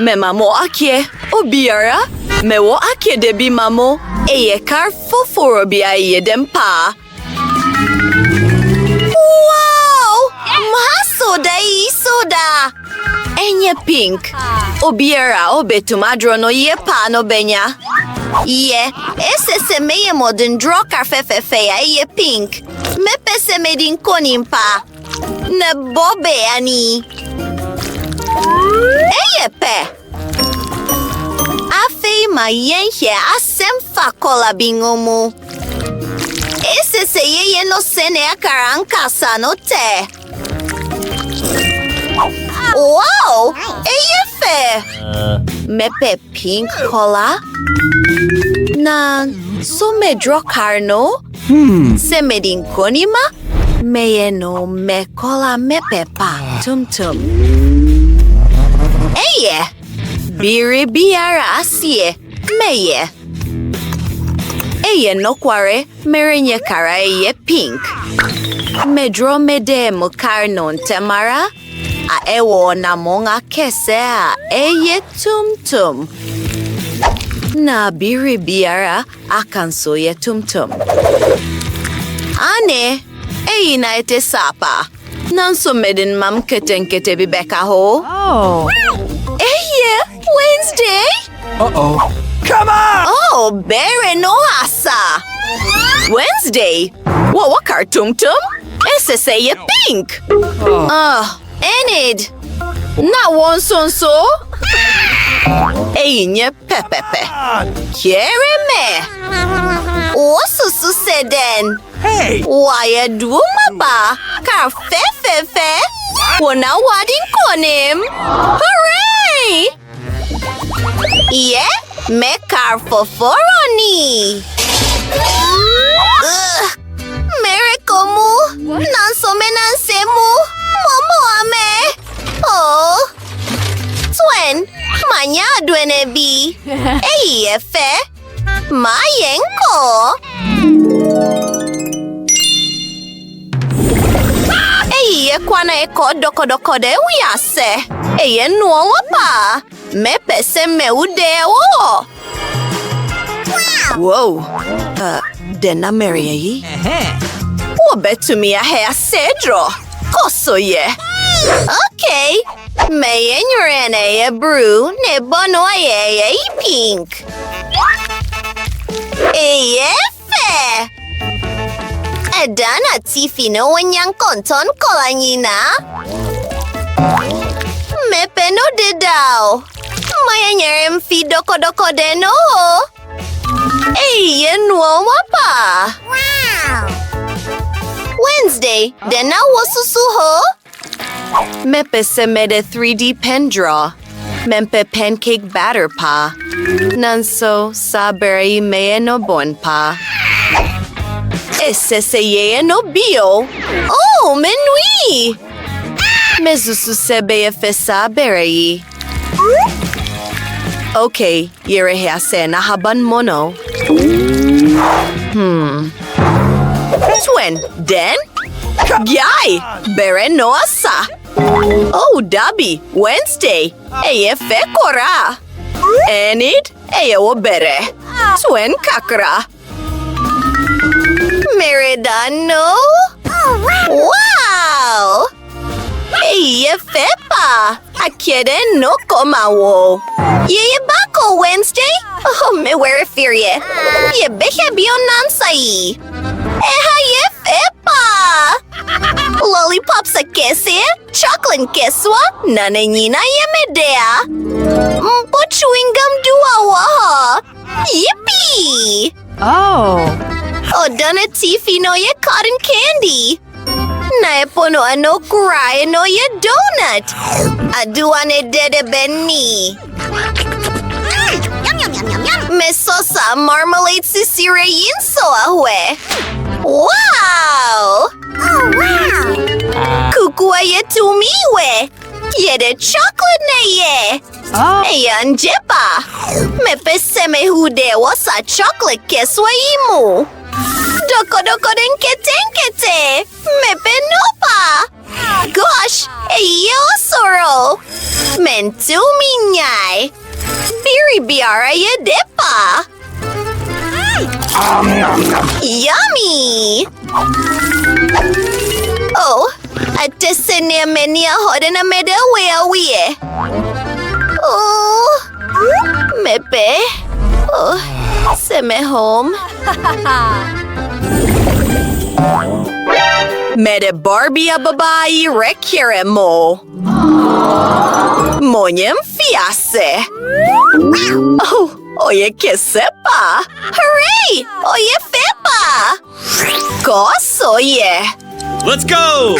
Me mamo akie. Obiara. Me wo akie debi mamo. Eye kar foforo bi aye dempa. Wow! Soda. Enye pink. Obiara obetum adro no ye pa no benya. Ye, ese se meye modern draw karfefefe ya ye pink. Me pese medin konimpa. Ne bobe ani. Eye pe. Afei ma yenhye asem fa kola bingomu. Ese se ye no sene akaranka sa no te. Wow! Eye fe! Mepe pink cola? Na so me draw carno? Se me din konima? Meye no me cola mepe pa tum. Eye! Biri biara asie meye. Eye no kware merenye kara eye pink. Me draw me de mo carno temara? A ewo na monga kese a eye tum. Na biri biara akanso ye tum. Ane, eyi na ete sapa. Nanso medin mam kete bibeka ho. Oh. Eye, Wednesday? Uh-oh. Come on! Oh, bere no asa. Wednesday? What tum? Ese say ye pink. Enid! Na one so? Einye pepepe. Kiere me. Osusu seden. Hey! Waya duma ba. Kar fe. Wana wadin konim. Hooray! Ye, me kar foforoni. Merikomu. Nanso menansemu. Momo ame. Oh. Twen. Manya duene bi. Eye fe. Mayenko. Eye kwana eko doko de uyase. Eye nuo pa. Me pese me ude wo. Wow. Dena Mary yi. Wobetumi ahe cedro. Koso ye. Okay. Me enyorene ye brew ne bono ye pink. Eye fe. Edana tifi no wanyang konton kolanyina. Me peno de dao. Maya nyerem fi doko de no. Eye nuo wapa. Wow. Wednesday, dena wasusu ho? Mepe se mede 3D pen draw. Mempe pancake batter pa. Nanso saberi meye no bon pa. Ese se ye no bio. Oh, menui! Mezusu sebe ye fesa berei. Okay, yere hease na haban mono. Twen, den? Yay! Bere no asa. Oh, Dabi, Wednesday. Eye fekora. Enid, eye wo bere. Twen kakra. Meredano? Wow! Eye fepa. Akede no komawo. Ye bako Wednesday? Oh, me were ferie. Ye behe bion nansai. Eha ye fepa. Lollipop sa kese, chocolate keswa, nananyina ye medea. Mpo chewing gum dua waha. Yippee! Oh. Odana tifi no ye cotton candy. Naepono ano kurai no ye donut. Aduane dede benni. Mesosa marmalade sisire yinso ahwe. Wow! Oh, wow! Kukua ye tumiwe. Yede chocolate ne ye. Oh. Eyan jepa. Me peseme hude wasa chocolate keswa imu. Doko den ketenkete. Me penopa. Gosh! Soro! Mentumi nyai! Biribiara yedepa! Yummy! Oh, atesenia menia hodena medawe. Oh, mepe. Oh, seme home. Mede Barbie babae requiere mo. Moñem fiase. Oh, oye que sepa. Hooray! Oye fepa. Gozo ye. Let's go!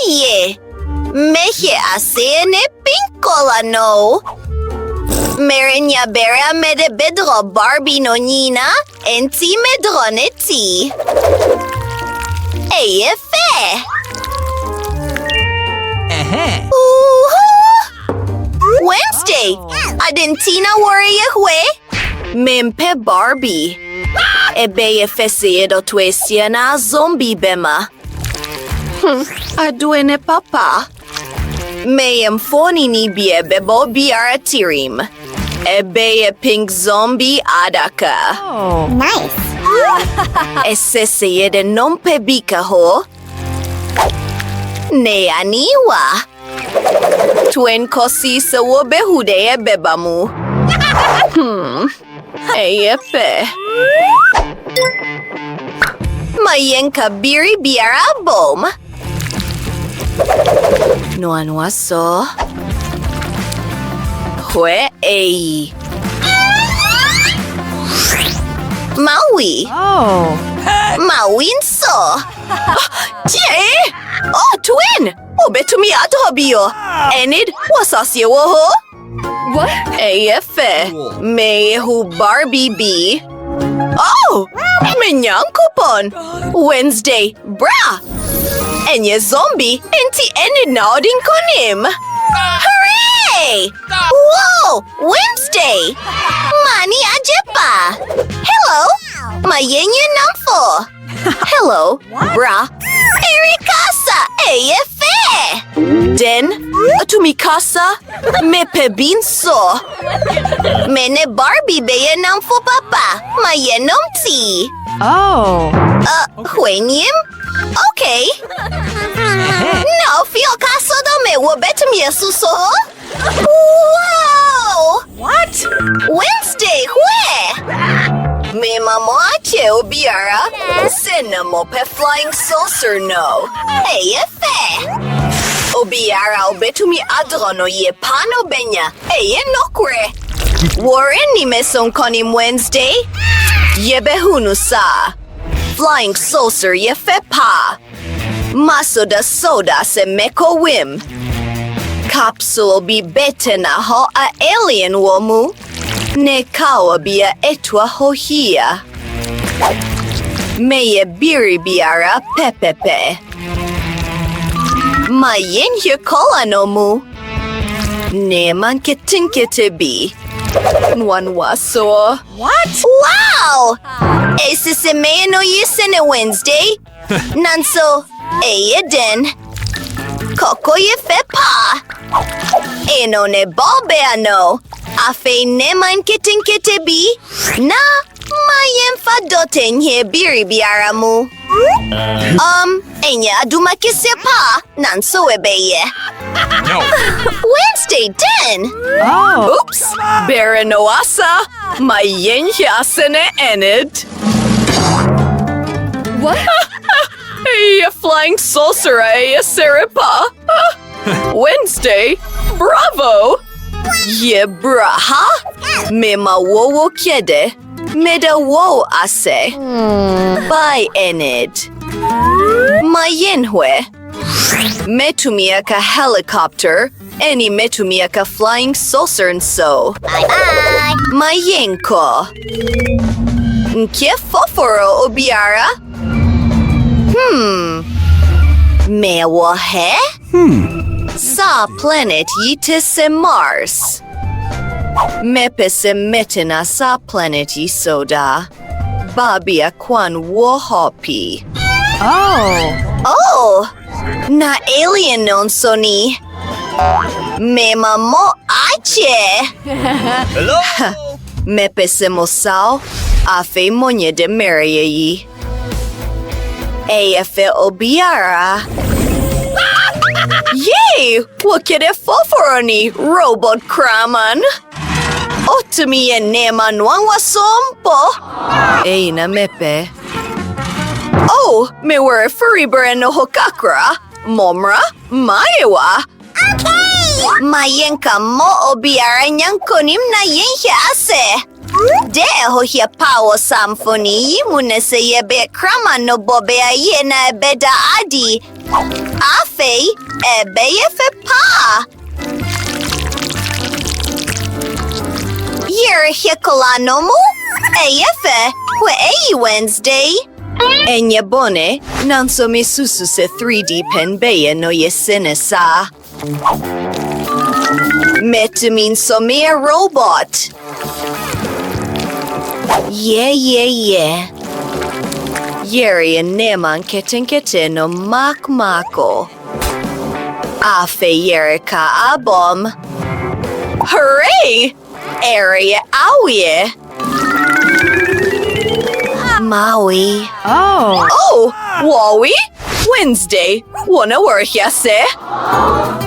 Ye. Meje asene pinkola no. Merinya bera mede bedro Barbie no nina. Enti medroneti. Eye fe. Wednesday. Adentina worry hwe. Mempe Barbie. Ebe fese do tuesia na zombie bema. Aduene papa. Mayem foni ni bie bebo biara tirim. Ebe pink zombie adaka. Oh, nice. Esese de nompe bika ho. Ne aniwa. Twen kosi sa wo behude bebamu. Eyepe. Mayenka biri biara bom. Noanwa so. Hwe ei. Maui. Oh. Mawin so. Jay! Oh, twin! Obetumi atobio. Enid, wasasye woho? What? AFE. Mehu Barbie B. Oh! Minyankupon. Wednesday, bra! Enye zombie, enti Enid na odin konim. Hooray! Whoa! Wednesday! Mani ajepa! Hello! Mayenye namfo! Hello, bra! Erikasa! AFE! Den, atumikasa, mepe binso! Mene Barbie beye namfo papa! Mayenom ti! Oh. Huenyim? Okay. No, feel kaso do me wo betum yesuso? Wow! What? Wednesday, hwe! Me mamoache obiara, sena mo pe flying saucer no. Efe! Obiara obetumi adrono ye pano benya, eye nokre. Warren ni meson konim Wednesday? Yebehunu sa. Flying saucer ye fepa. Maso da soda se meko wim. Capsule bi betena ho a alien womu. Ne kawa bia etwa hohia. Meye biri biara pepepe. Mayen ye kola no mu. Ne man ketinkete bi. Nwan waso. What? Wow! Ese se meye no yisene Wednesday. Nanso, eye den. Koko ye fepa. Eno ne balbeano. Afe ne man ketinkete bi. Na, mayem fadoten ye biri biara mu. Enya aduma kisepa. Nanso ebeye. No. Wednesday den. Oh. Oops! Berenoasa, mayen yasene enid. What? Hey, flying saucer, seripa. Wednesday, bravo! Ye braha? Mema wowo kede. Meda wo ase. Bye, enid. Mayenhwe. Metumiaka helicopter. Any metumiaka flying saucer and so. Bye-bye. Mayenko. Nke foforo obiara? Mewa he? Sa planet yitis se Mars. Mepe se metina sa planet yisoda. Babia kwan wo hopi. Oh. Oh! Na alien non soni. Mema mo ache. Hello? Mepesemosao. Afe monye de Mariayi. Efe obiara. Yay! Wakede foforoni, robot kraman. Otumi enema nwangwa sompo. Na mepe. Oh, me were furibere no hokakra. Momra, maewa. Okay! Mayenka mo obiara nyankonim na yenhya ase. De hohia pawo samfoni munese yebe krama no bobea ye na ebeda adi. Afe ebe yefe pa. Yere hiekola nomu? Eyefe, we eyi Wednesday. Enyebone, nanso misusu se 3D penbeye no yesene sa. Metumin somea robot. Yeah. Yeri and Neman keten no mako. Afe yerika abom. Hooray! Area awie. Maui. Oh. Wawi? Wednesday. Wana worhyase?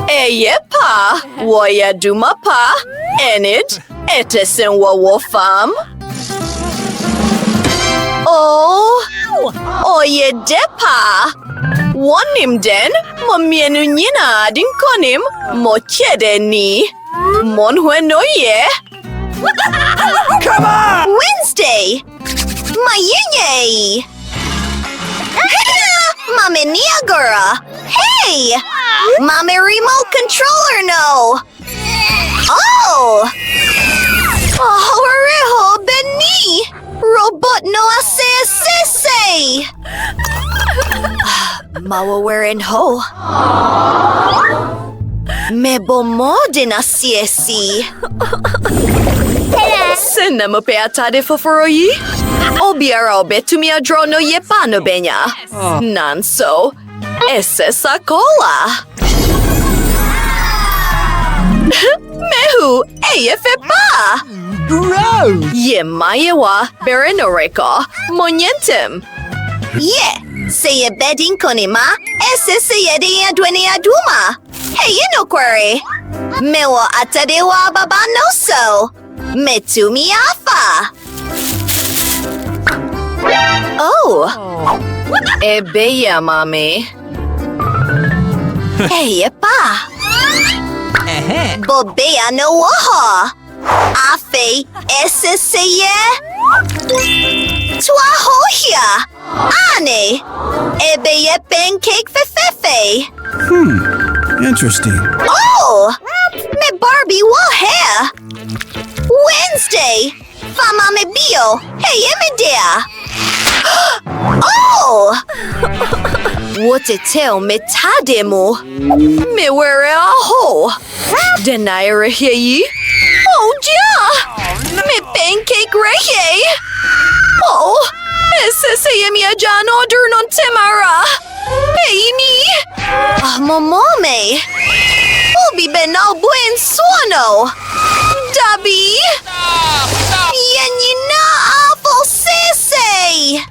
Eyepa. Waya duma pa. Enid. Etesen wawofam. Oh. Oye depa. Wanim den. Mamienu nyina adinkonim. Mochede ni. Monhwenoye. Come on! Wednesday. Mayenye. Mame Niagara. Hey! Mame remote controller no. Oh! Horeho Beni. Robot no ase. Mawa wearing ho. Mebo modin asiesi. Sena mo pe atade foforoyi? Obiara obetumia draw no yepano benya. Nanso. Ese sakola. Mehu, eyefepa. Gross! Ye mayewa, berenoreko, monyentem. Ye, seye bedin konima, ese seye de adwene aduma. Hey, no query. Mewa atadewa babanoso. Metumi afa. Oh. Ebeya mami. Hey, pa. Bobea no waha. Afe ese seye. Twa hohia. Ane. Ebeye pancake fefefe. Interesting. Oh! Me Barbie wahe. Wednesday. Fama me bio. Hey, emedea. Oh! What a tell me tademo. Me were a ho. Denaira heyi. Oh, ja. Me pancake rehe. Oh! Ese se mi ajan order non temara. Hey, me. Momome. Ubi benal buen suono. Dabi. Yenina afo sese.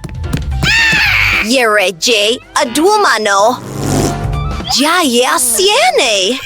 Yereje aduumano. Jaya siene.